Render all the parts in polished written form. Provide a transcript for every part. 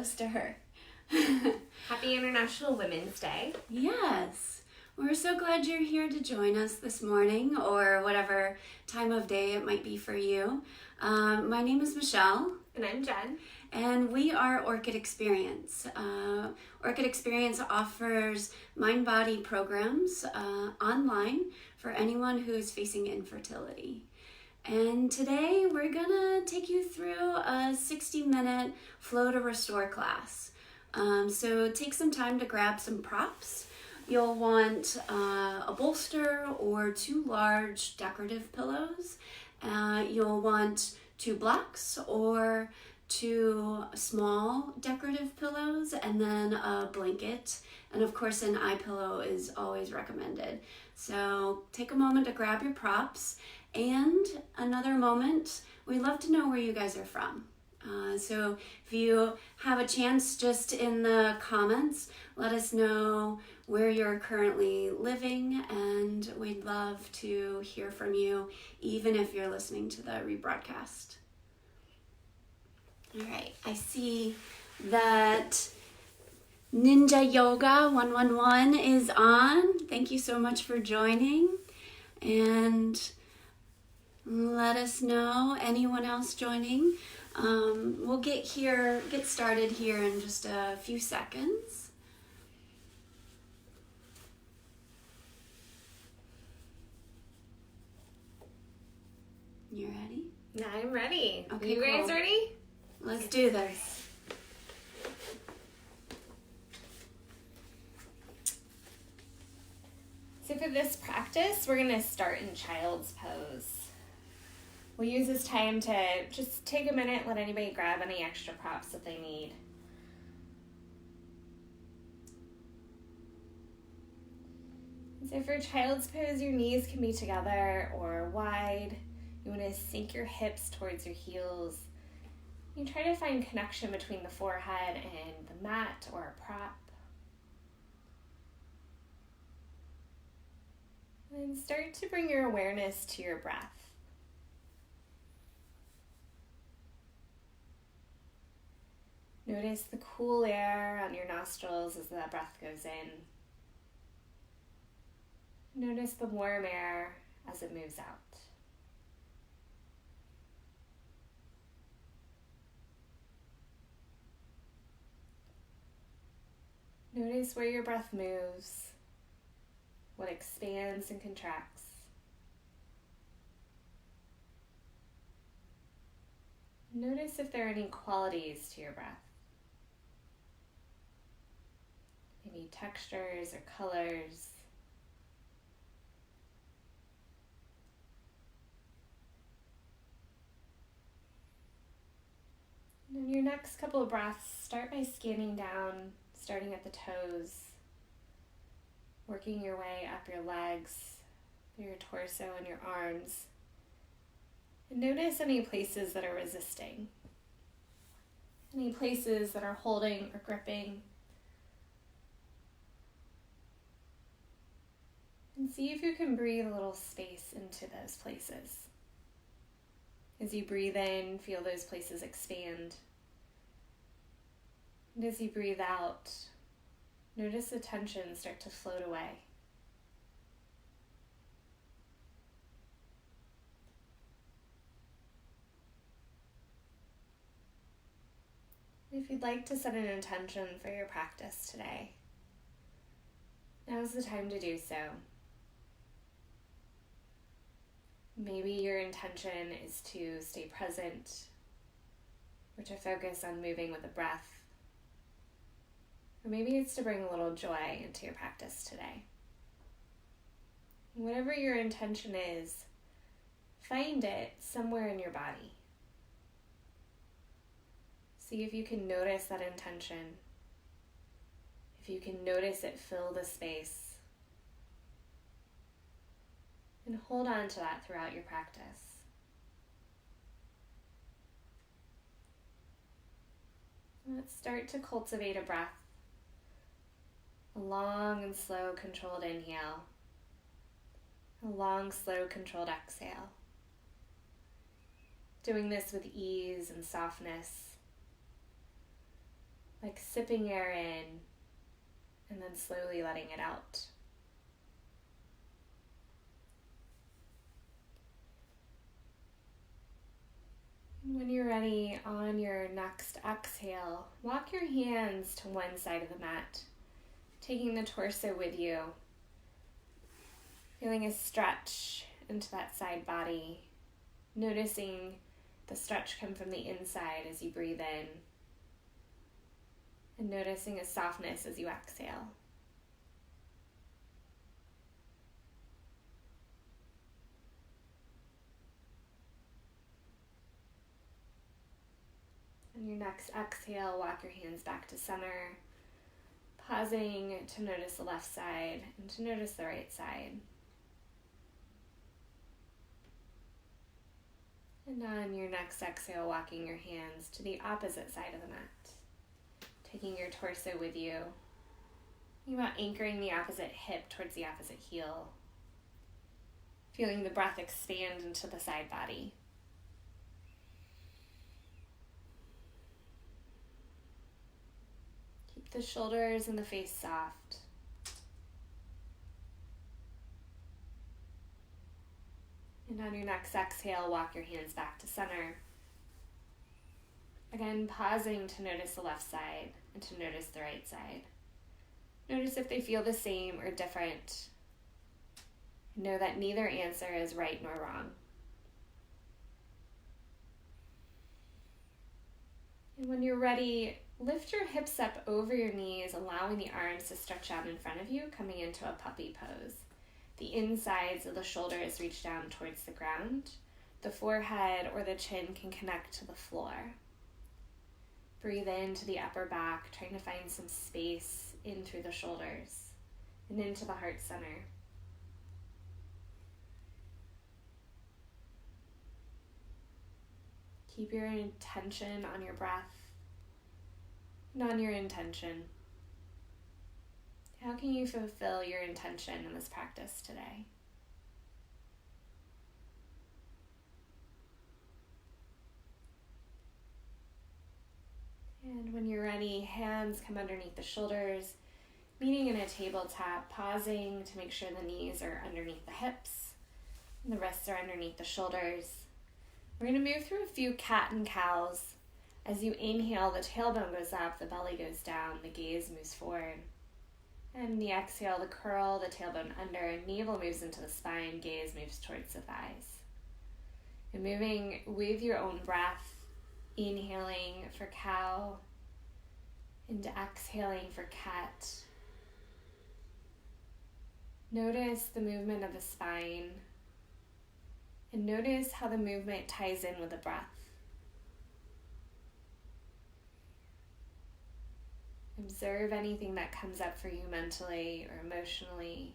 close to her. Happy International Women's Day. Yes. We're so glad you're here to join us this morning, or whatever time of day it might be for you. My name is Michelle. And I'm Jen. And we are Orchid Experience. Orchid Experience offers mind-body programs online for anyone who is facing infertility. And today we're gonna take you through a 60-minute flow to restore class. So take some time to grab some props. You'll want a bolster or 2 large decorative pillows. You'll want 2 blocks or 2 small decorative pillows, and then a blanket. And of course, an eye pillow is always recommended. So take a moment to grab your props. And another moment, we'd love to know where you guys are from. So if you have a chance, just in the comments, let us know where you're currently living, and we'd love to hear from you, even if you're listening to the rebroadcast. All right, I see that Ninja Yoga 111 is on. Thank you so much for joining. And let us know, anyone else joining. We'll get started here in just a few seconds. You ready? I'm ready. Okay, you guys cool. ready? Let's do this. So for this practice, we're going to start in child's pose. We'll use this time to just take a minute, let anybody grab any extra props that they need. So for child's pose, your knees can be together or wide. You want to sink your hips towards your heels. You try to find connection between the forehead and the mat or a prop. And start to bring your awareness to your breath. Notice the cool air on your nostrils as that breath goes in. Notice the warm air as it moves out. Notice where your breath moves, what expands and contracts. Notice if there are any qualities to your breath. Maybe textures or colors. And in your next couple of breaths, start by scanning down, starting at the toes, working your way up your legs, through your torso and your arms. And notice any places that are resisting, any places that are holding or gripping. And see if you can breathe a little space into those places. As you breathe in, feel those places expand. And as you breathe out, notice the tension start to float away. If you'd like to set an intention for your practice today, now's the time to do so. Maybe your intention is to stay present or to focus on moving with the breath. Or maybe it's to bring a little joy into your practice today. Whatever your intention is, find it somewhere in your body. See if you can notice that intention. If you can notice it fill the space. And hold on to that throughout your practice. Let's start to cultivate a breath. A long and slow controlled inhale. A long, slow, controlled exhale. Doing this with ease and softness. like sipping air in and then slowly letting it out. And when you're ready, on your next exhale, walk your hands to one side of the mat, taking the torso with you, feeling a stretch into that side body, noticing the stretch come from the inside as you breathe in, and noticing a softness as you exhale. On your next exhale, walk your hands back to center, pausing to notice the left side and to notice the right side. And on your next exhale, walking your hands to the opposite side of the mat, taking your torso with you. Think about anchoring the opposite hip towards the opposite heel, feeling the breath expand into the side body. Keep the shoulders and the face soft. And on your next exhale, walk your hands back to center. Again, pausing to notice the left side and to notice the right side. Notice if they feel the same or different. Know that neither answer is right nor wrong. And when you're ready, lift your hips up over your knees, allowing the arms to stretch out in front of you, coming into a puppy pose. The insides of the shoulders reach down towards the ground. The forehead or the chin can connect to the floor. Breathe into the upper back, trying to find some space in through the shoulders and into the heart center. Keep your intention on your breath and on your intention. How can you fulfill your intention in this practice today? And when you're ready, hands come underneath the shoulders, meeting in a tabletop, pausing to make sure the knees are underneath the hips and the wrists are underneath the shoulders. We're going to move through a few cat and cows. As you inhale, the tailbone goes up, the belly goes down, the gaze moves forward. And the exhale, the curl, the tailbone under, navel moves into the spine, gaze moves towards the thighs. And moving with your own breath, inhaling for cow, and exhaling for cat. Notice the movement of the spine, and notice how the movement ties in with the breath. Observe anything that comes up for you mentally or emotionally.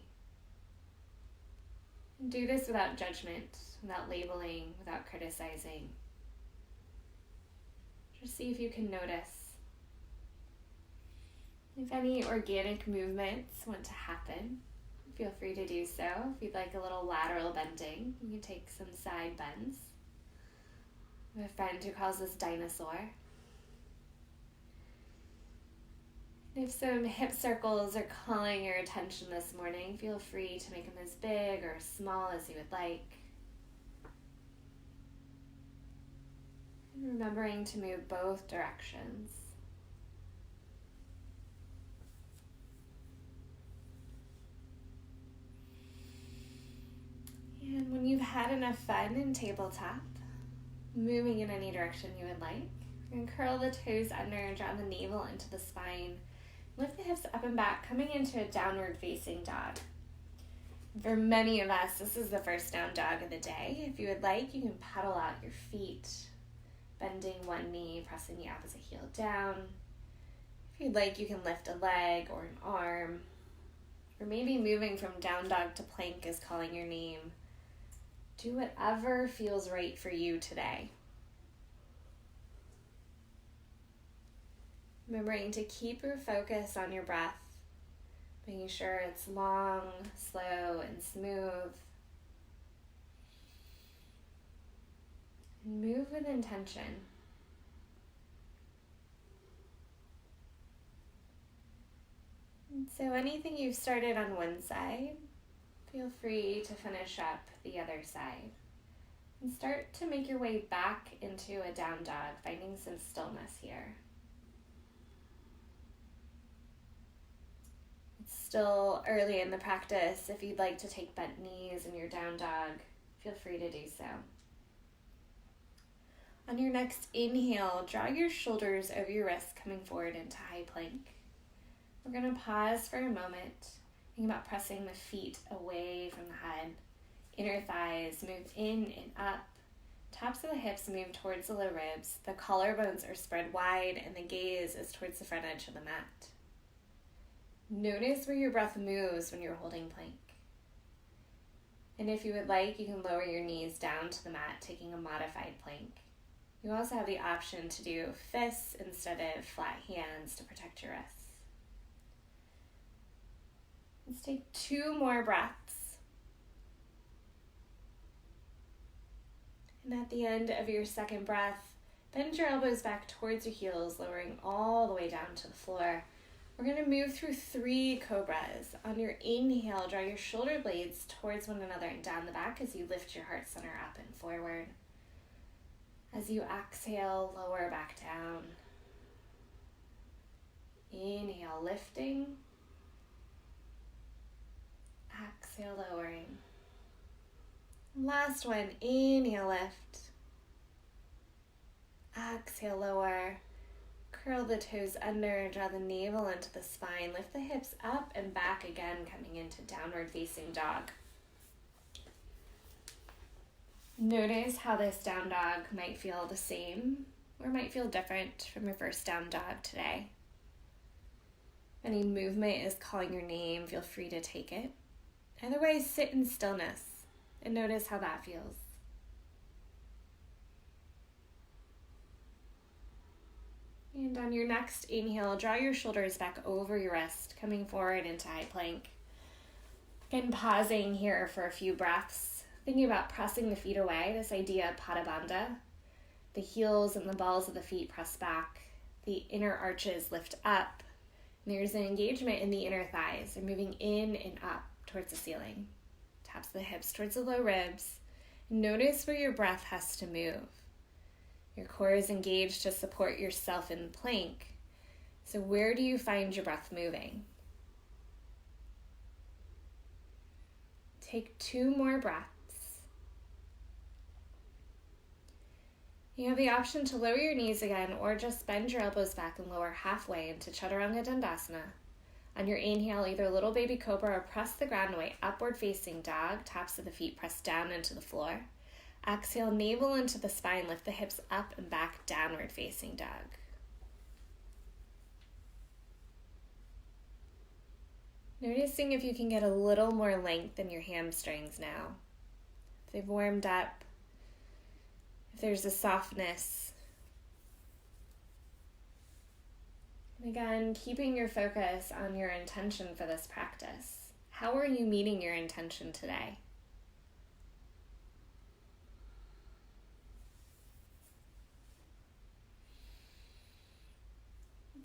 And do this without judgment, without labeling, without criticizing. Just see if you can notice. If any organic movements want to happen, feel free to do so. If you'd like a little lateral bending, you can take some side bends. I have a friend who calls this dinosaur. If some hip circles are calling your attention this morning, feel free to make them as big or small as you would like. And remembering to move both directions. And when you've had enough fun in tabletop, moving in any direction you would like, you can curl the toes under, draw the navel into the spine. Lift the hips up and back, coming into a downward facing dog. For many of us, this is the first down dog of the day. If you would like, you can pedal out your feet, bending one knee, pressing the opposite heel down. If you'd like, you can lift a leg or an arm, or maybe moving from down dog to plank is calling your name. Do whatever feels right for you today. Remembering to keep your focus on your breath, making sure it's long, slow, and smooth. And move with intention. So anything you've started on one side, feel free to finish up the other side. And start to make your way back into a down dog, finding some stillness here. It's still early in the practice. If you'd like to take bent knees in your down dog, feel free to do so. On your next inhale, draw your shoulders over your wrists, coming forward into high plank. We're going to pause for a moment. Think about pressing the feet away from the head. Inner thighs move in and up. Tops of the hips move towards the low ribs. The collarbones are spread wide and the gaze is towards the front edge of the mat. Notice where your breath moves when you're holding plank. And if you would like, you can lower your knees down to the mat, taking a modified plank. You also have the option to do fists instead of flat hands to protect your wrists. Let's take 2 more breaths. And at the end of your second breath, bend your elbows back towards your heels, lowering all the way down to the floor. We're going to move through 3 cobras. On your inhale, draw your shoulder blades towards one another and down the back as you lift your heart center up and forward. As you exhale, lower back down. Inhale, lifting. Exhale, lowering. Last one, inhale, lift. Exhale, lower. Curl the toes under, draw the navel into the spine. Lift the hips up and back again, coming into downward facing dog. Notice how this down dog might feel the same or might feel different from your first down dog today. If any movement is calling your name, feel free to take it. Either way, sit in stillness and notice how that feels. And on your next inhale, draw your shoulders back over your wrist, coming forward into high plank. Again, pausing here for a few breaths, thinking about pressing the feet away, this idea of pada bandha. The heels and the balls of the feet press back, the inner arches lift up, and there's an engagement in the inner thighs. They're moving in and up towards the ceiling. Taps the hips towards the low ribs. Notice where your breath has to move. Your core is engaged to support yourself in plank. So where do you find your breath moving? Take 2 more breaths. You have the option to lower your knees again or just bend your elbows back and lower halfway into Chaturanga Dandasana. On your inhale, either little baby cobra or press the ground away, upward facing dog, tops of the feet press down into the floor. Exhale, navel into the spine, lift the hips up and back, downward facing dog. Noticing if you can get a little more length in your hamstrings now. If they've warmed up, if there's a softness. And again, keeping your focus on your intention for this practice. How are you meeting your intention today?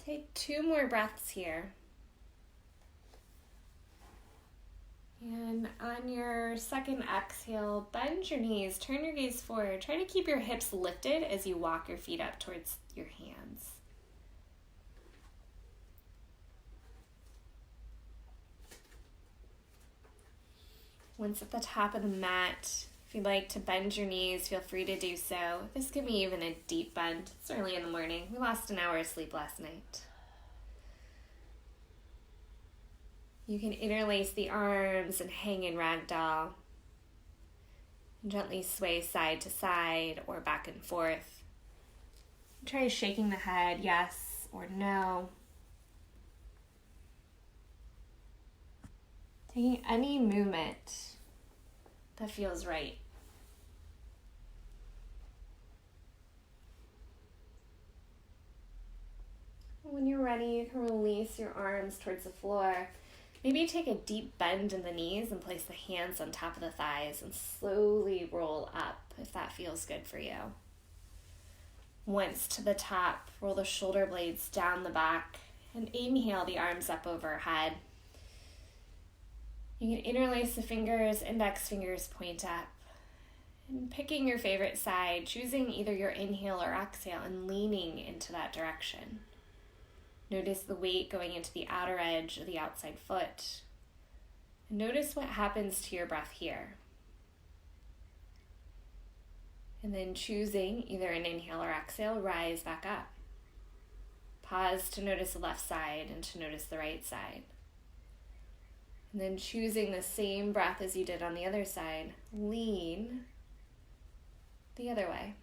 Take 2 more breaths here. And on your second exhale, bend your knees, turn your gaze forward. Try to keep your hips lifted as you walk your feet up towards your hands. Once at the top of the mat, if you'd like to bend your knees, feel free to do so. This could be even a deep bend. It's early in the morning. We lost an hour of sleep last night. You can interlace the arms and hang in ragdoll. And gently sway side to side or back and forth. Try shaking the head, yes or no. Taking any movement that feels right. When you're ready, you can release your arms towards the floor. Maybe take a deep bend in the knees and place the hands on top of the thighs and slowly roll up if that feels good for you. Once to the top, roll the shoulder blades down the back And inhale the arms up overhead. You can interlace the fingers, index fingers point up. And picking your favorite side, choosing either your inhale or exhale and leaning into that direction. Notice the weight going into the outer edge of the outside foot. And notice what happens to your breath here. And then choosing either an inhale or exhale, rise back up. Pause to notice the left side and to notice the right side. And then choosing the same breath as you did on the other side, lean the other way.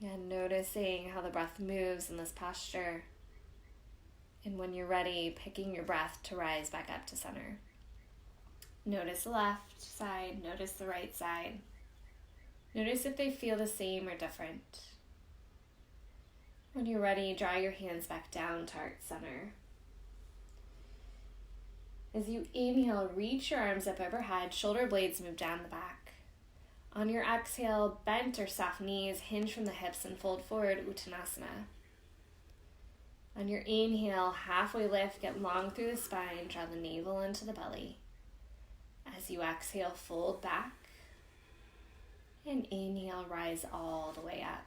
And noticing how the breath moves in this posture. And when you're ready, picking your breath to rise back up to center. Notice the left side, notice the right side. Notice if they feel the same or different. When you're ready, draw your hands back down to heart center. As you inhale, reach your arms up overhead, shoulder blades move down the back. On your exhale, bent or soft knees hinge from the hips and fold forward, Uttanasana. On your inhale, halfway lift, get long through the spine, draw the navel into the belly. As you exhale, fold back. And inhale, rise all the way up.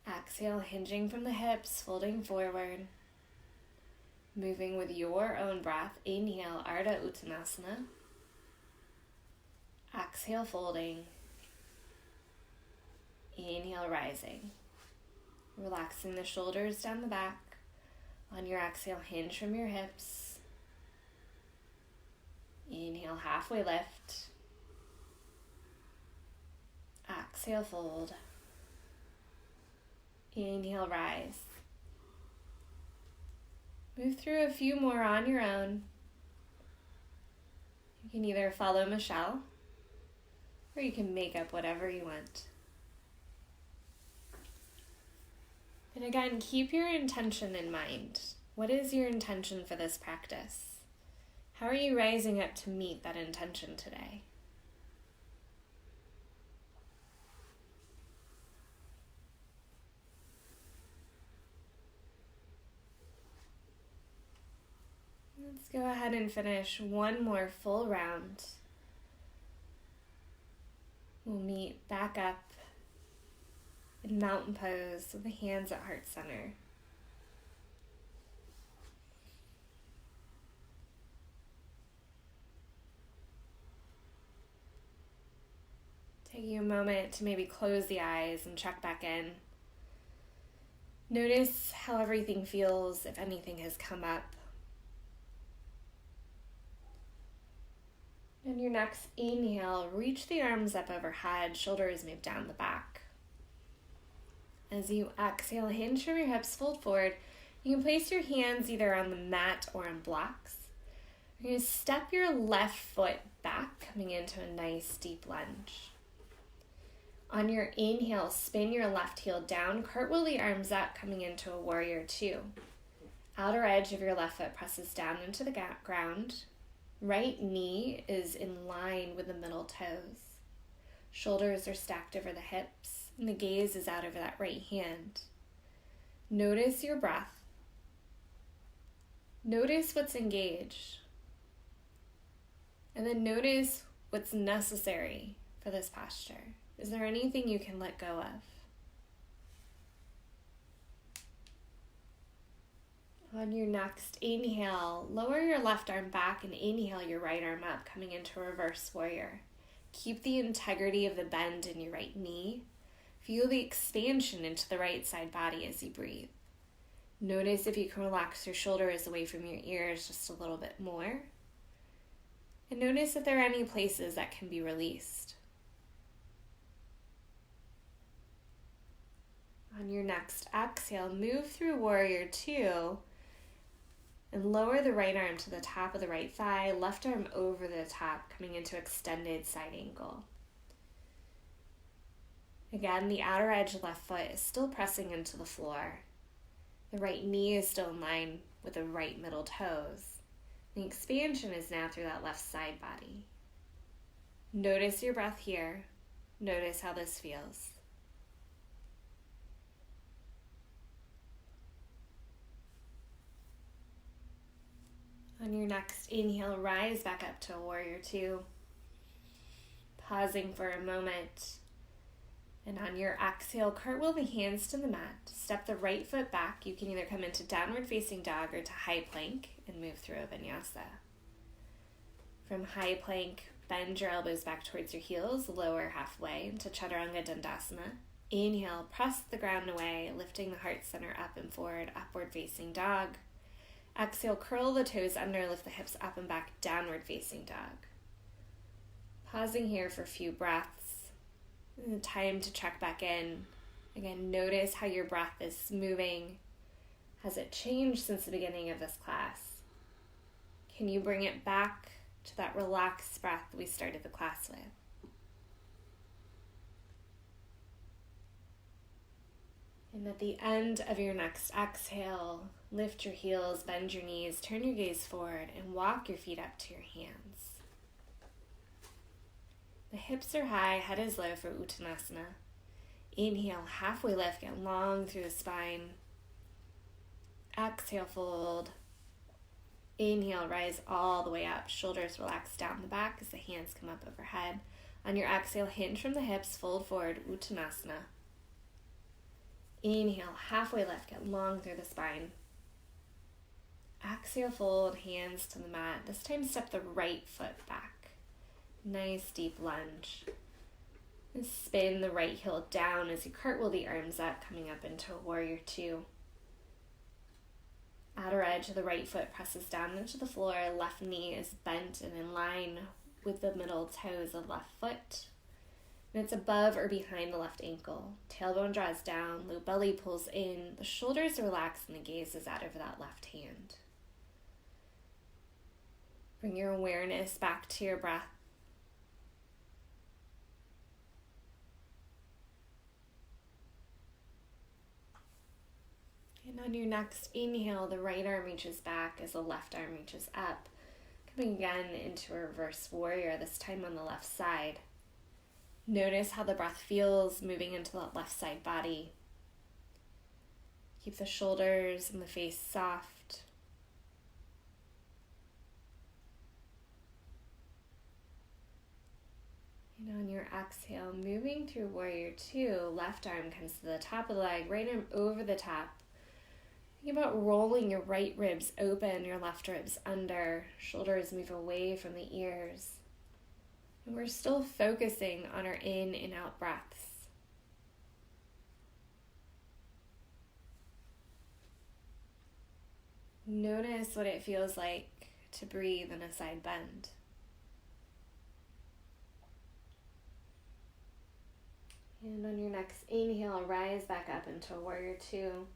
Exhale, hinging from the hips, folding forward. Moving with your own breath, inhale, Ardha Uttanasana. Exhale, folding. Inhale, rising. Relaxing the shoulders down the back. On your exhale, hinge from your hips. Inhale, halfway lift. Exhale, fold. Inhale, rise. Move through a few more on your own. You can either follow Michelle, or you can make up whatever you want. And again, keep your intention in mind. What is your intention for this practice? How are you rising up to meet that intention today? Let's go ahead and finish one more full round. We'll meet back up in mountain pose with the hands at heart center. Taking a moment to maybe close the eyes and check back in. Notice how everything feels, if anything has come up. And your next inhale, reach the arms up overhead, shoulders move down the back. As you exhale, hinge from your hips, fold forward. You can place your hands either on the mat or on blocks. You're going to step your left foot back, coming into a nice deep lunge. On your inhale, spin your left heel down, cartwheel the arms up, coming into a warrior two. Outer edge of your left foot presses down into the ground. Right knee is in line with the middle toes. Shoulders are stacked over the hips, and the gaze is out over that right hand. Notice your breath. Notice what's engaged. And then notice what's necessary for this posture. Is there anything you can let go of? On your next inhale, lower your left arm back and inhale your right arm up, coming into reverse warrior. Keep the integrity of the bend in your right knee. Feel the expansion into the right side body as you breathe. Notice if you can relax your shoulders away from your ears just a little bit more. And notice if there are any places that can be released. On your next exhale, move through warrior two. And lower the right arm to the top of the right thigh, left arm over the top, coming into extended side angle. Again, the outer edge of the left foot is still pressing into the floor. The right knee is still in line with the right middle toes. The expansion is now through that left side body. Notice your breath here. Notice how this feels. On your next inhale, rise back up to warrior two. Pausing for a moment. And on your exhale, cartwheel the hands to the mat. Step the right foot back. You can either come into downward facing dog or to high plank and move through a vinyasa. From high plank, bend your elbows back towards your heels, lower halfway into Chaturanga Dandasana. Inhale, press the ground away, lifting the heart center up and forward, upward facing dog. Exhale, curl the toes under, lift the hips up and back, downward facing dog. Pausing here for a few breaths. And time to check back in. Again, notice how your breath is moving. Has it changed since the beginning of this class? Can you bring it back to that relaxed breath we started the class with? And at the end of your next exhale, lift your heels, bend your knees, turn your gaze forward, and walk your feet up to your hands. The hips are high, head is low for Uttanasana. Inhale, halfway lift, get long through the spine. Exhale, fold. Inhale, rise all the way up. Shoulders relax down the back as the hands come up overhead. On your exhale, hinge from the hips, fold forward, Uttanasana. Inhale, halfway lift, get long through the spine. Exhale, fold, hands to the mat. This time, step the right foot back. Nice deep lunge. And spin the right heel down as you cartwheel the arms up, coming up into a warrior two. Outer edge of the right foot presses down into the floor. Left knee is bent and in line with the middle toes of left foot. And it's above or behind the left ankle. Tailbone draws down, low belly pulls in, the shoulders relax, and the gaze is out over that left hand. Bring your awareness back to your breath. And on your next inhale, the right arm reaches back as the left arm reaches up. Coming again into a reverse warrior, this time on the left side. Notice how the breath feels moving into the left side body. Keep the shoulders and the face soft. And on your exhale, moving through warrior two, left arm comes to the top of the leg, right arm over the top. Think about rolling your right ribs open, your left ribs under. Shoulders move away from the ears. And we're still focusing on our in and out breaths. Notice what it feels like to breathe in a side bend. And on your next inhale, rise back up into warrior two.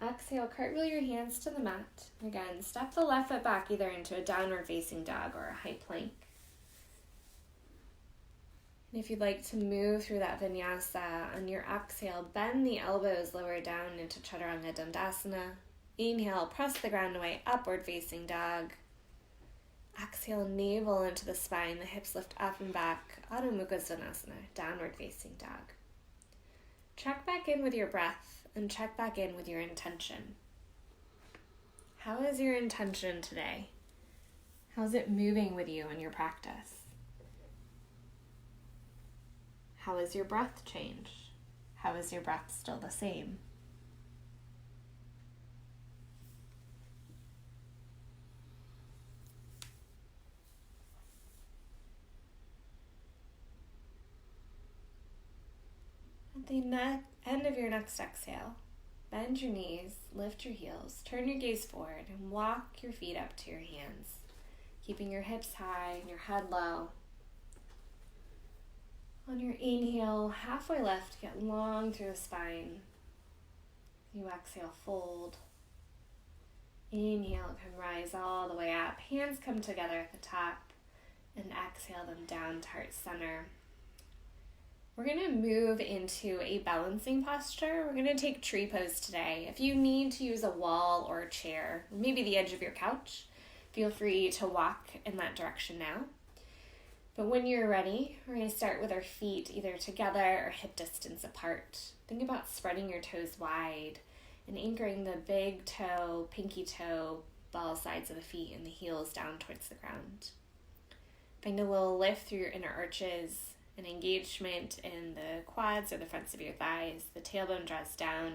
Exhale, cartwheel your hands to the mat. Again, step the left foot back either into a downward facing dog or a high plank. And if you'd like to move through that vinyasa, on your exhale, bend the elbows lower down into Chaturanga Dandasana. Inhale, press the ground away, upward facing dog. Exhale, navel into the spine, the hips lift up and back, Adho Mukha Svanasana, downward facing dog. Check back in with your breath and check back in with your intention. How is your intention today? How's it moving with you in your practice? How has your breath changed? How is your breath still the same? At the end of your next exhale, bend your knees, lift your heels, turn your gaze forward, and walk your feet up to your hands, keeping your hips high and your head low. On your inhale, halfway lift, get long through the spine. You exhale, fold. Inhale, can rise all the way up. Hands come together at the top, and exhale them down to heart center. We're going to move into a balancing posture. We're going to take tree pose today. If you need to use a wall or a chair, maybe the edge of your couch, feel free to walk in that direction now. But when you're ready, we're going to start with our feet either together or hip distance apart. Think about spreading your toes wide and anchoring the big toe, pinky toe, ball sides of the feet and the heels down towards the ground. Find a little lift through your inner arches, an engagement in the quads or the fronts of your thighs. The tailbone draws down,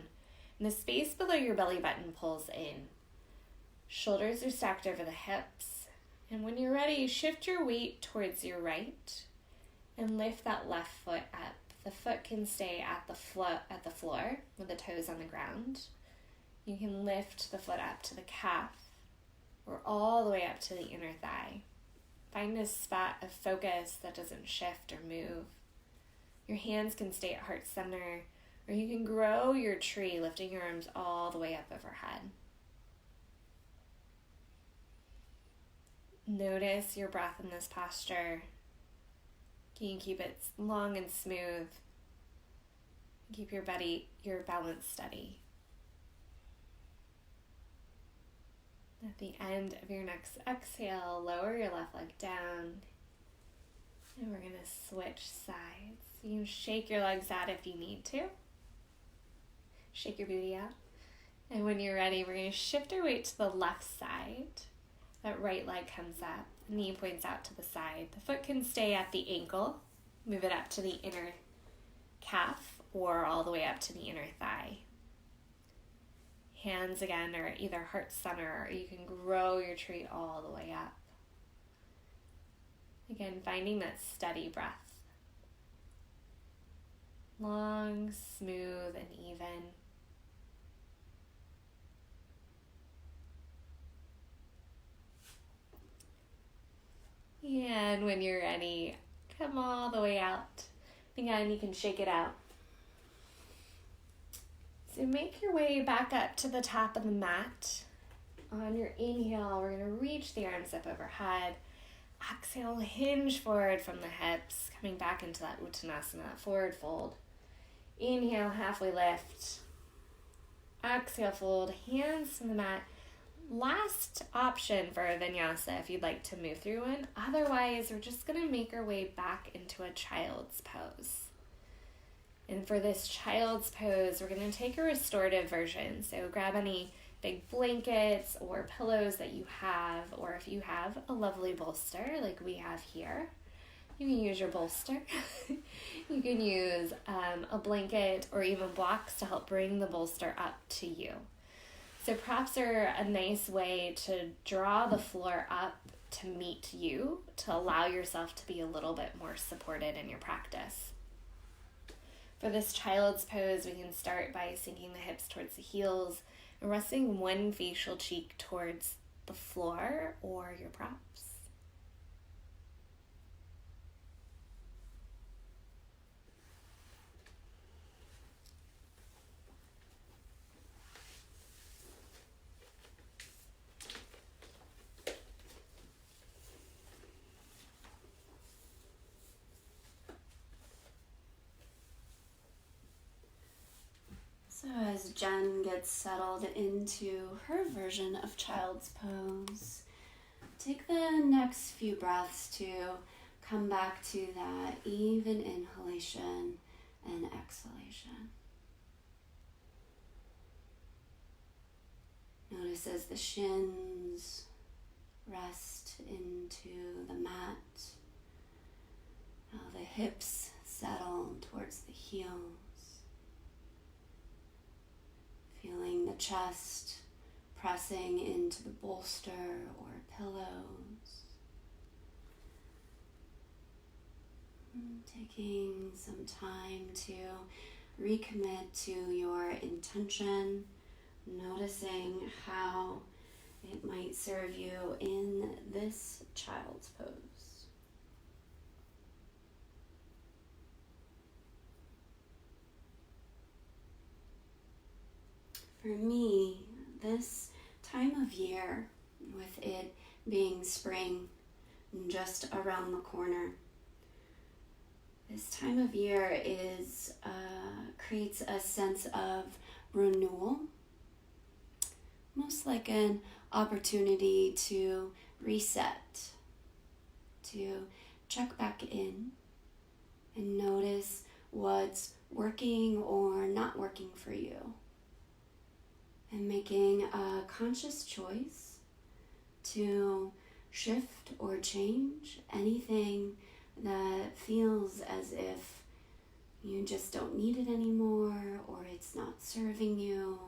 and the space below your belly button pulls in. Shoulders are stacked over the hips, and when you're ready, shift your weight towards your right and lift that left foot up. The foot can stay at the floor with the toes on the ground. You can lift the foot up to the calf or all the way up to the inner thigh. Find a spot of focus that doesn't shift or move. Your hands can stay at heart center, or you can grow your tree, lifting your arms all the way up overhead. Notice your breath in this posture. Can you keep it long and smooth? Keep your balance steady. At the end of your next exhale, lower your left leg down. And we're going to switch sides. You can shake your legs out if you need to. Shake your booty out. And when you're ready, we're going to shift our weight to the left side. That right leg comes up. Knee points out to the side. The foot can stay at the ankle. Move it up to the inner calf or all the way up to the inner thigh. Hands again are either heart center, or you can grow your tree all the way up. Again, finding that steady breath. Long, smooth, and even. And when you're ready, come all the way out. Again, you can shake it out. So make your way back up to the top of the mat. On your inhale, we're going to reach the arms up overhead. Exhale, hinge forward from the hips, coming back into that Uttanasana, that forward fold. Inhale, halfway lift. Exhale, fold, hands to the mat. Last option for a vinyasa if you'd like to move through one. Otherwise, we're just going to make our way back into a child's pose. And for this child's pose, we're going to take a restorative version. So grab any big blankets or pillows that you have, or if you have a lovely bolster like we have here, you can use your bolster. You can use a blanket or even blocks to help bring the bolster up to you. So props are a nice way to draw the floor up to meet you, to allow yourself to be a little bit more supported in your practice. For this child's pose, we can start by sinking the hips towards the heels and resting one facial cheek towards the floor or your props. So as Jen gets settled into her version of child's pose, take the next few breaths to come back to that even inhalation and exhalation. Notice as the shins rest into the mat, how the hips settle towards the heels. Feeling the chest pressing into the bolster or pillows. Taking some time to recommit to your intention, noticing how it might serve you in this child's pose. For me, this time of year, with it being spring just around the corner, this time of year creates a sense of renewal, most like an opportunity to reset, to check back in and notice what's working or not working for you. And making a conscious choice to shift or change anything that feels as if you just don't need it anymore, or it's not serving you,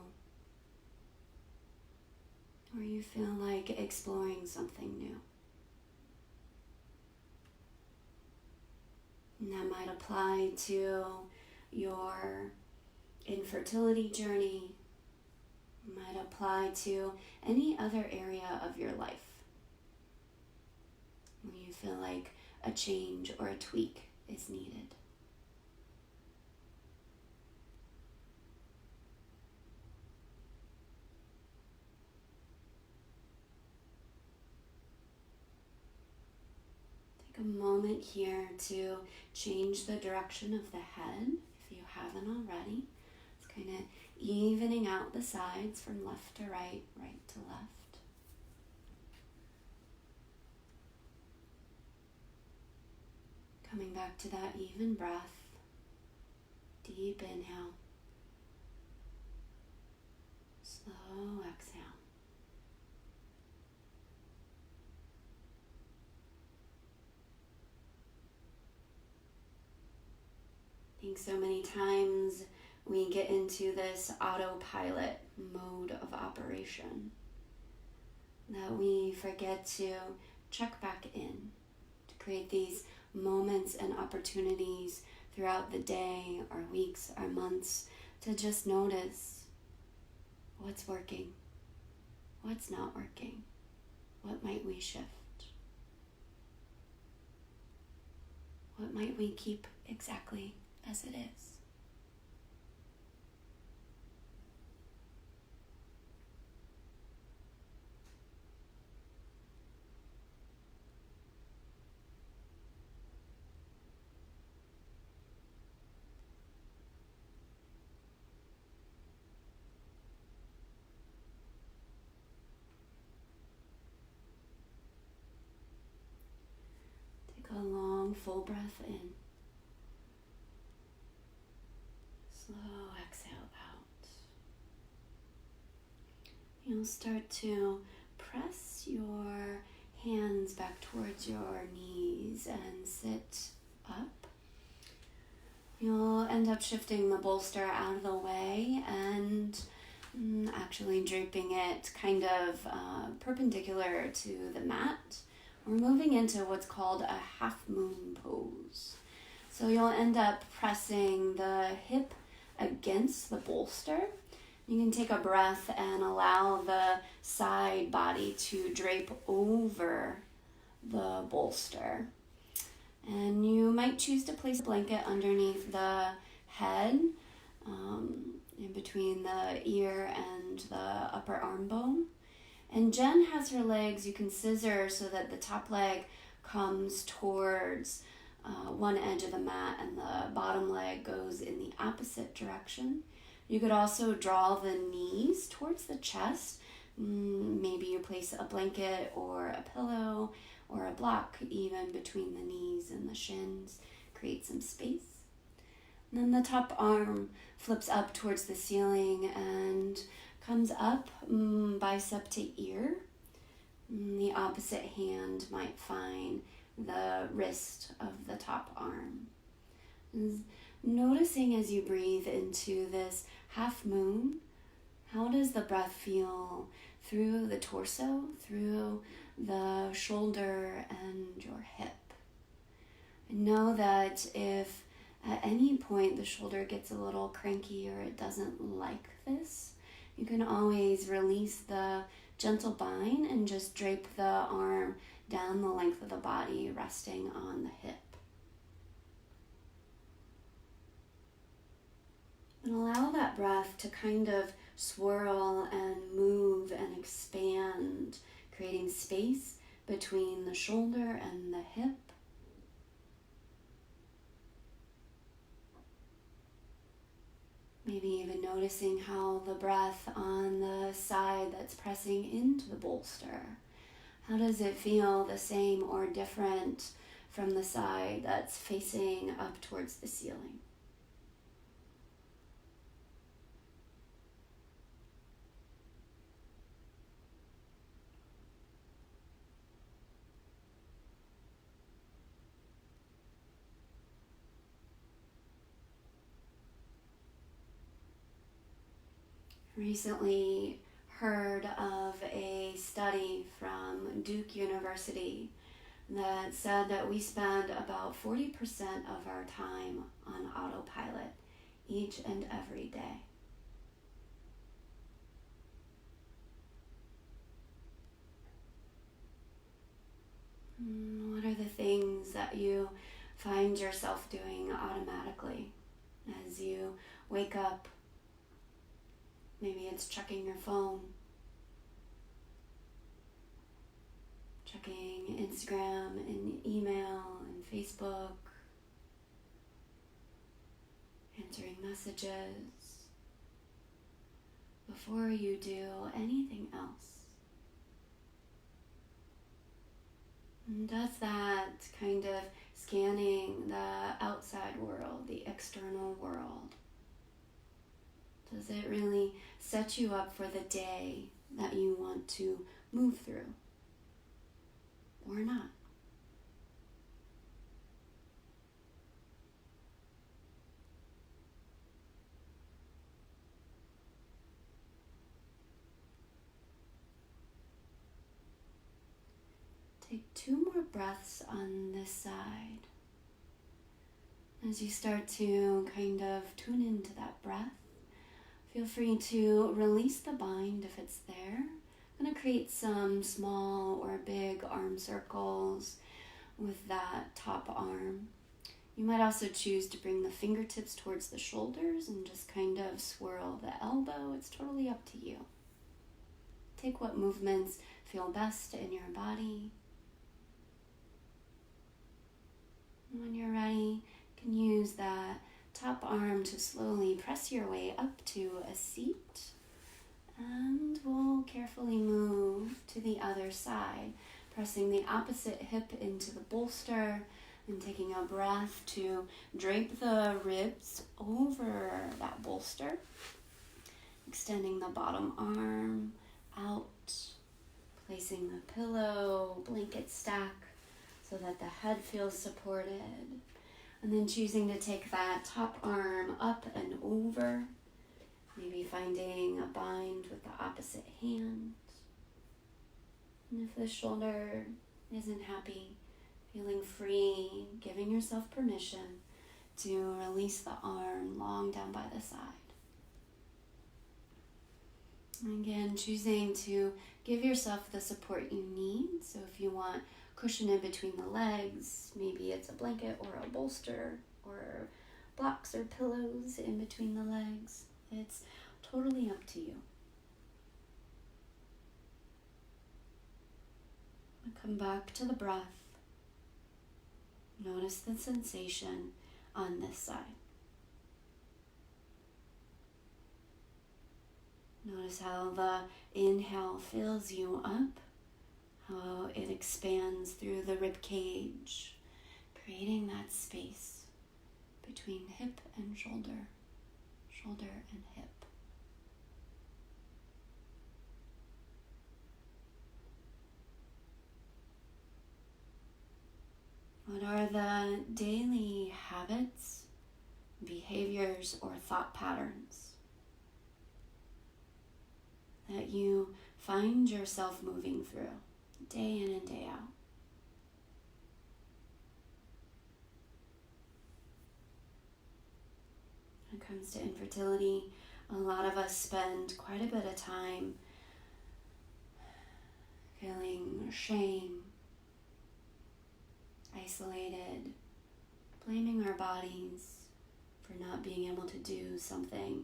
or you feel like exploring something new. And that might apply to your infertility journey, might apply to any other area of your life when you feel like a change or a tweak is needed. Take a moment here to change the direction of the head if you haven't already. It's kind of evening out the sides from left to right, right to left. Coming back to that even breath. Deep inhale. Slow exhale. I think so many times we get into this autopilot mode of operation that we forget to check back in, to create these moments and opportunities throughout the day, our weeks, our months, to just notice what's working, what's not working, what might we shift, what might we keep exactly as it is. Take a long, full breath in. Slow exhale out. You'll start to press your hands back towards your knees and sit up. You'll end up shifting the bolster out of the way and actually draping it kind of perpendicular to the mat. We're moving into what's called a half moon pose. So you'll end up pressing the hip against the bolster. You can take a breath and allow the side body to drape over the bolster. And you might choose to place a blanket underneath the head, in between the ear and the upper arm bone. And Jen has her legs, you can scissor so that the top leg comes towards one edge of the mat and the bottom leg goes in the opposite direction. You could also draw the knees towards the chest. Maybe you place a blanket or a pillow or a block even between the knees and the shins. Create some space. And then the top arm flips up towards the ceiling and comes up bicep to ear. The opposite hand might find the wrist of the top arm. Noticing as you breathe into this half moon, how does the breath feel through the torso, through the shoulder and your hip? And know that if at any point the shoulder gets a little cranky or it doesn't like this, you can always release the gentle bind and just drape the arm down the length of the body, resting on the hip. And allow that breath to kind of swirl and move and expand, creating space between the shoulder and the hip. Maybe even noticing how the breath on the side that's pressing into the bolster, how does it feel the same or different from the side that's facing up towards the ceiling? Recently heard of a study from Duke University that said that we spend about 40% of our time on autopilot each and every day. What are the things that you find yourself doing automatically as you wake up? Maybe it's checking your phone, checking Instagram and email and Facebook, answering messages before you do anything else. And does that kind of scanning the outside world, the external world, does it really set you up for the day that you want to move through? Or not? Take 2 more breaths on this side. As you start to kind of tune into that breath, feel free to release the bind if it's there. I'm going to create some small or big arm circles with that top arm. You might also choose to bring the fingertips towards the shoulders and just kind of swirl the elbow. It's totally up to you. Take what movements feel best in your body. When you're ready, you can use that top arm to slowly press your way up to a seat. And we'll carefully move to the other side, pressing the opposite hip into the bolster and taking a breath to drape the ribs over that bolster, extending the bottom arm out, placing the pillow, blanket stack so that the head feels supported, and then choosing to take that top arm up and over, maybe finding a bind with the opposite hand. And if the shoulder isn't happy, feeling free, giving yourself permission to release the arm long down by the side. And again, choosing to give yourself the support you need. So if you want cushion in between the legs, maybe it's a blanket or a bolster or blocks or pillows in between the legs. It's totally up to you. Come back to the breath. Notice the sensation on this side. Notice how the inhale fills you up, how it expands through the rib cage, creating that space between hip and shoulder, shoulder and hip. What are the daily habits, behaviors, or thought patterns that you find yourself moving through day in and day out? When it comes to infertility, a lot of us spend quite a bit of time feeling shame, isolated, blaming our bodies for not being able to do something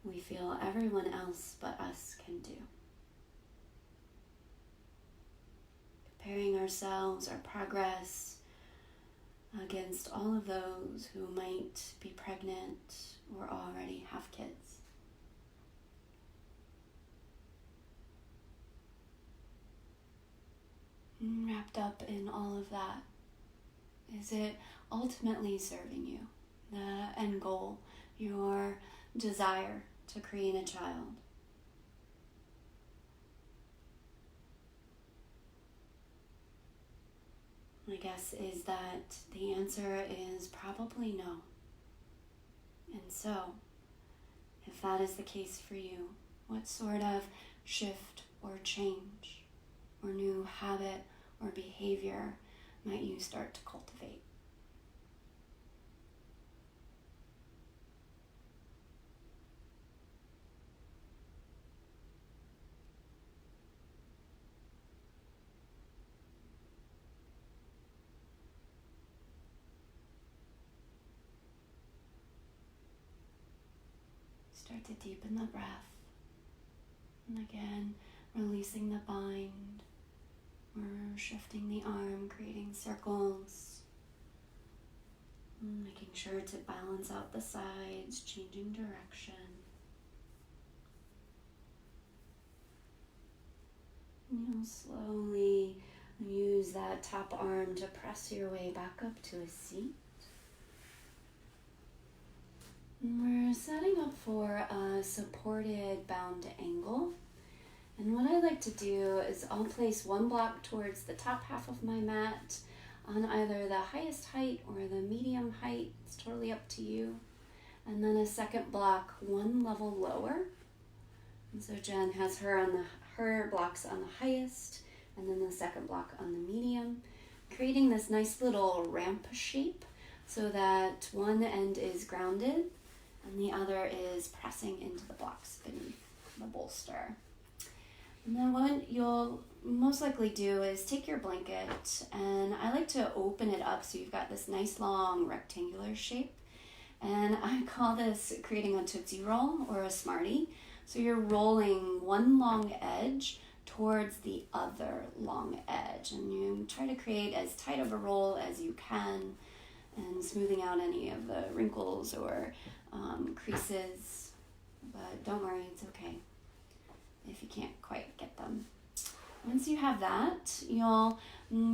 we feel everyone else but us can do. Comparing ourselves, our progress, against all of those who might be pregnant or already have kids. And wrapped up in all of that, is it ultimately serving you? The end goal, your desire to create a child? My guess is that the answer is probably no. And so, If that is the case for you, what sort of shift or change or new habit or behavior might you start to cultivate? Start to deepen the breath. And again, releasing the bind or shifting the arm, creating circles. Making sure to balance out the sides, changing direction. You'll slowly use that top arm to press your way back up to a seat. And we're setting up for a supported bound angle. And what I like to do is I'll place one block towards the top half of my mat on either the highest height or the medium height. It's totally up to you. And then a second block one level lower. And so Jen has her blocks on the highest, and then the second block on the medium, creating this nice little ramp shape so that one end is grounded and the other is pressing into the blocks beneath the bolster. And then what you'll most likely do is take your blanket, and I like to open it up so you've got this nice long rectangular shape. And I call this creating a Tootsie Roll or a Smartie. So you're rolling one long edge towards the other long edge. And you try to create as tight of a roll as you can and smoothing out any of the wrinkles or creases. But don't worry, it's okay if you can't quite get them. Once you have that, you'll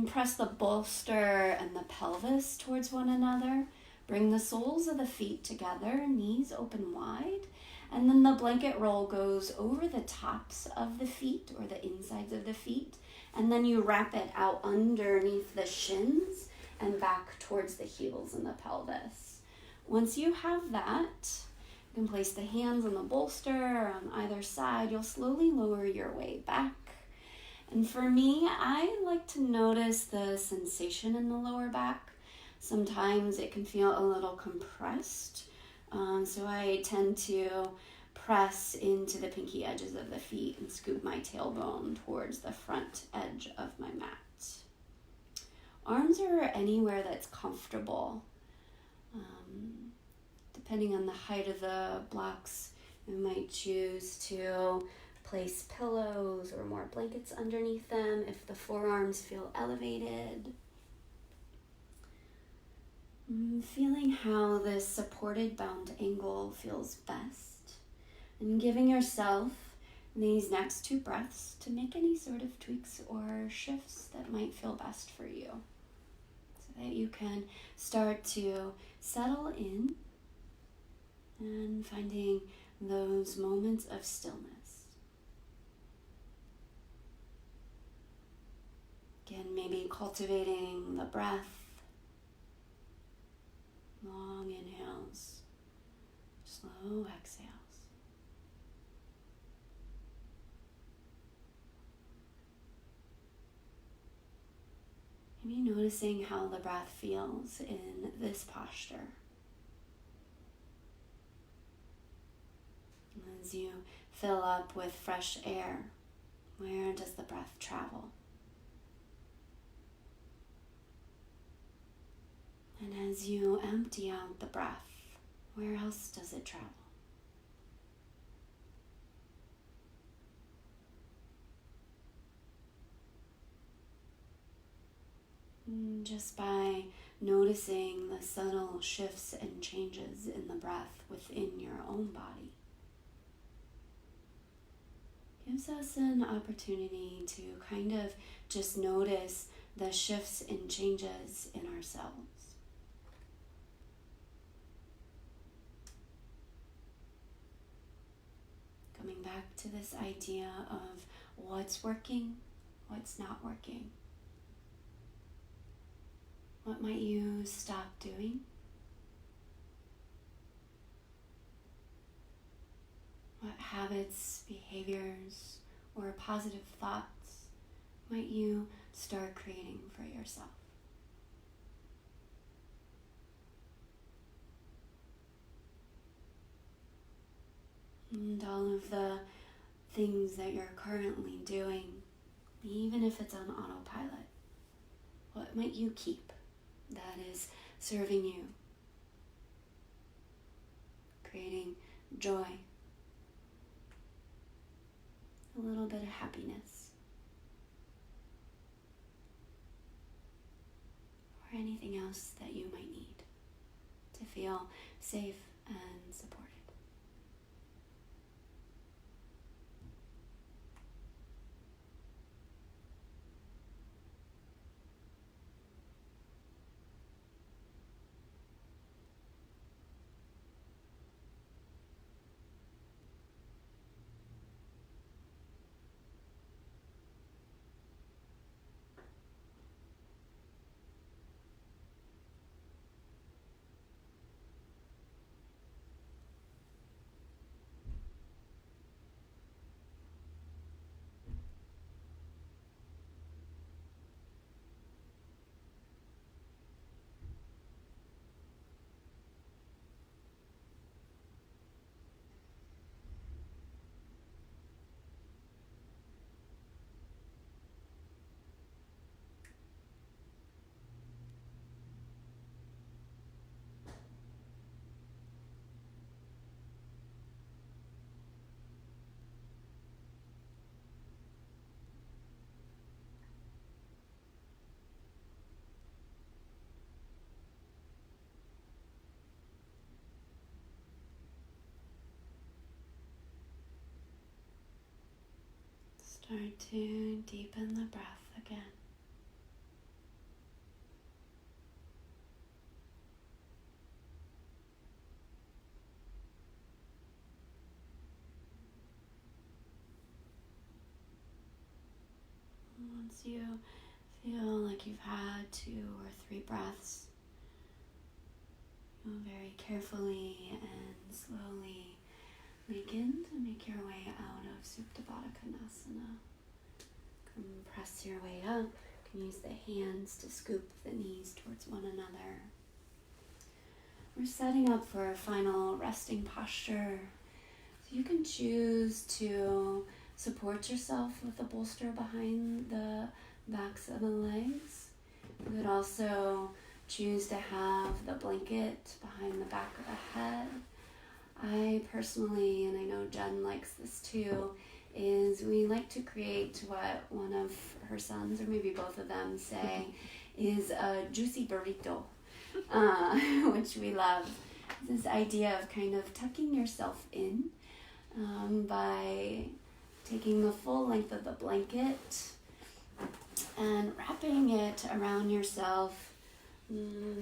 press the bolster and the pelvis towards one another. Bring the soles of the feet together, knees open wide. And then the blanket roll goes over the tops of the feet or the insides of the feet. And then you wrap it out underneath the shins and back towards the heels and the pelvis. Once you have that, you can place the hands on the bolster on either side. You'll slowly lower your way back. And for me, I like to notice the sensation in the lower back. Sometimes it can feel a little compressed. So I tend to press into the pinky edges of the feet and scoop my tailbone towards the front edge of my mat. Arms are anywhere that's comfortable. Depending on the height of the blocks, you might choose to place pillows or more blankets underneath them if the forearms feel elevated. Feeling how this supported bound angle feels best, and giving yourself these next two breaths to make any sort of tweaks or shifts that might feel best for you, so that you can start to settle in and finding those moments of stillness. Again, maybe cultivating the breath. Long inhales, slow exhales. Maybe noticing how the breath feels in this posture. As you fill up with fresh air, where does the breath travel? And as you empty out the breath, where else does it travel? Just by noticing the subtle shifts and changes in the breath within your own body, gives us an opportunity to kind of just notice the shifts and changes in ourselves. Coming back to this idea of what's working, what's not working. What might you stop doing? What habits, behaviors, or positive thoughts might you start creating for yourself? And all of the things that you're currently doing, even if it's on autopilot, what might you keep that is serving you, creating joy, a little bit of happiness, or anything else that you might need to feel safe and supported. Start to deepen the breath again. Once you feel like you've had 2 or 3 breaths, you'll very carefully and slowly begin to make your way out of Supta Baddha Konasana. Compress your way up. You can use the hands to scoop the knees towards one another. We're setting up for a final resting posture. So you can choose to support yourself with a bolster behind the backs of the legs. You could also choose to have the blanket behind the back of the head. I personally, and I know Jen likes this too, is we like to create what one of her sons, or maybe both of them, say is a juicy burrito, which we love. This idea of kind of tucking yourself in by taking the full length of the blanket and wrapping it around yourself,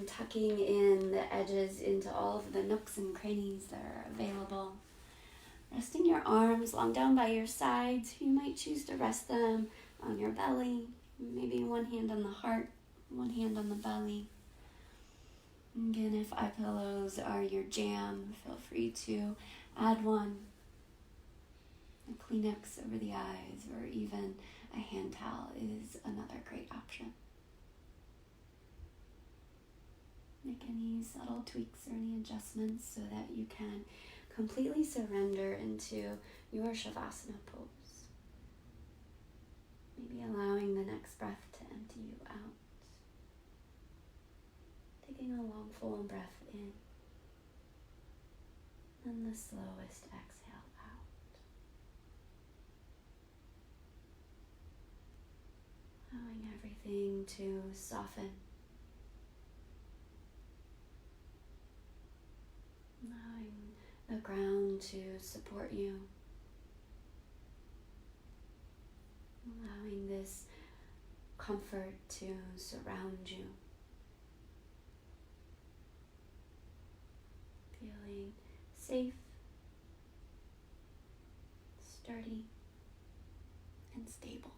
tucking in the edges into all of the nooks and crannies that are available. Resting your arms long down by your sides. You might choose to rest them on your belly, maybe one hand on the heart, one hand on the belly. Again, if eye pillows are your jam, feel free to add one. A Kleenex over the eyes, or even a hand towel is another great option. Make any subtle tweaks or any adjustments so that you can completely surrender into your Shavasana pose. Maybe allowing the next breath to empty you out. Taking a long, full breath in, and the slowest exhale out. Allowing everything to soften. Allowing the ground to support you. Allowing this comfort to surround you. Feeling safe, sturdy, and stable.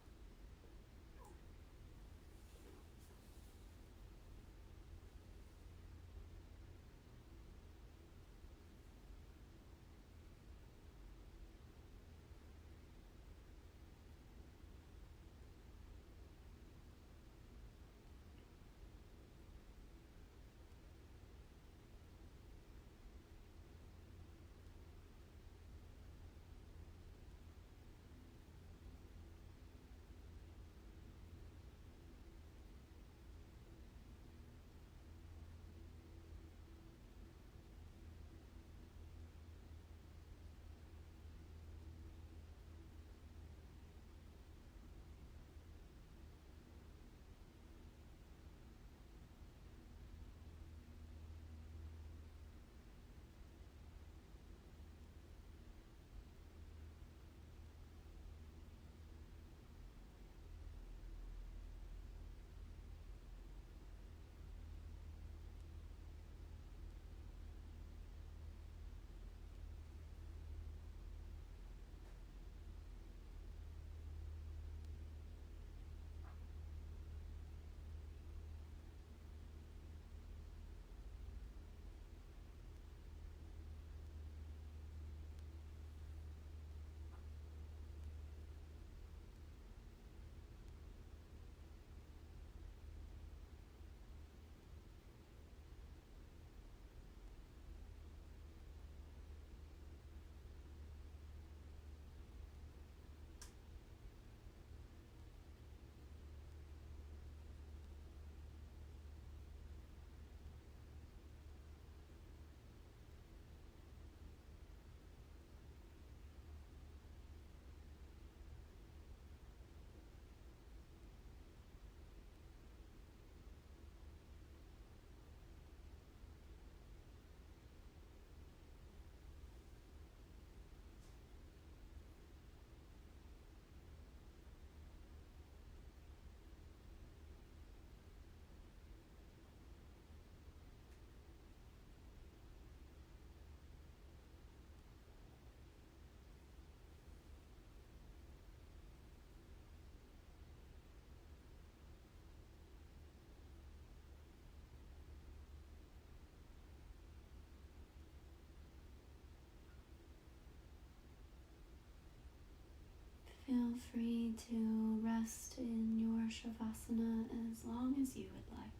Feel free to rest in your Shavasana as long as you would like.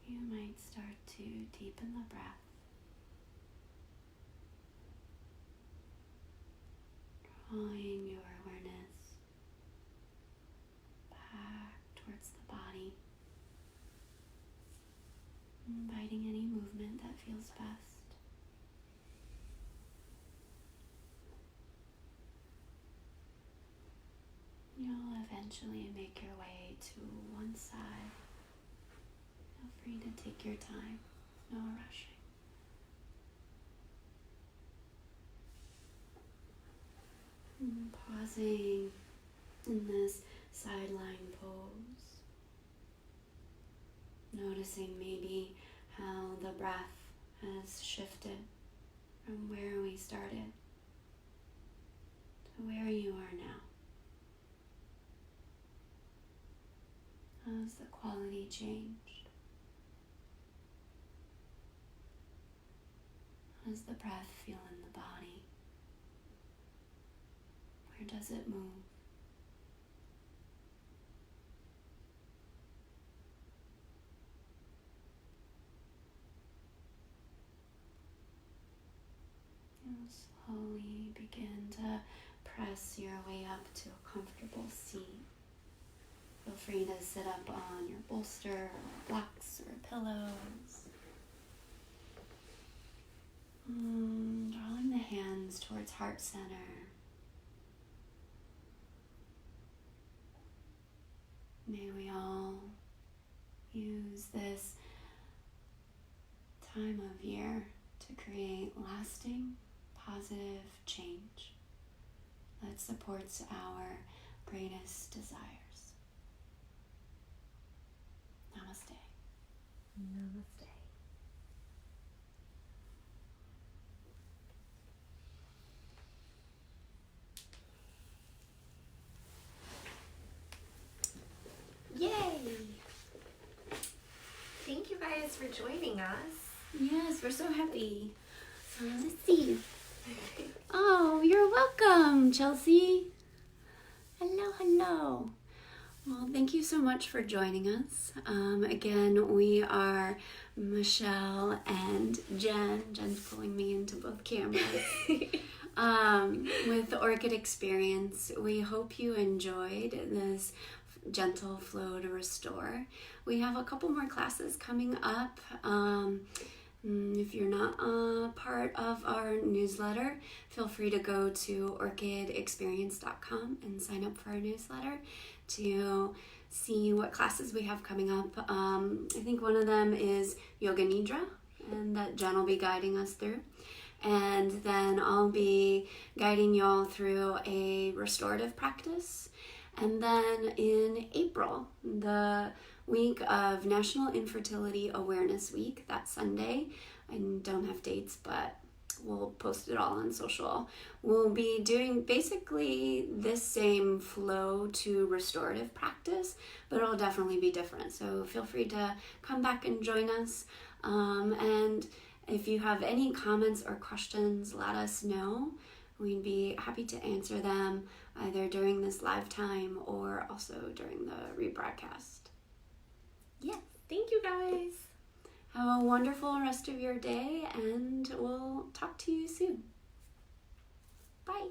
You might start to deepen the breath, drawing your awareness back towards the body, inviting any movement that feels best. You'll eventually make your way to one side. Feel free to take your time, no rushing. Pausing in this sideline pose. Noticing maybe how the breath has shifted from where we started to where you are now. How's the quality changed? How does the breath feel in the body? Where does it move? You'll slowly begin to press your way up to a comfortable seat. Feel free to sit up on your bolster, or blocks, or pillows. Drawing the hands towards heart center. May we all use this time of year to create lasting, positive change that supports our greatest desires. Namaste. Namaste. Yay! Thank you guys for joining us. Yes, we're so happy. So let's see. Oh, you're welcome, Chelsea. Hello, hello. Well, thank you so much for joining us. Again, we are Michelle and Jen. Jen's pulling me into both cameras. With the Orchid Experience, we hope you enjoyed this gentle flow to restore. We have a couple more classes coming up. If you're not a part of our newsletter, feel free to go to orchidexperience.com and sign up for our newsletter to see what classes we have coming up. I think one of them is Yoga Nidra, and that Jen will be guiding us through. And then I'll be guiding y'all through a restorative practice. And then in April, the week of National Infertility Awareness Week, that Sunday, I don't have dates, but we'll post it all on social. We'll be doing basically this same flow to restorative practice, but it'll definitely be different. So feel free to come back and join us. And if you have any comments or questions, let us know. We'd be happy to answer them either during this live time or also during the rebroadcast. Yeah, thank you guys. Have a wonderful rest of your day, and we'll talk to you soon. Bye.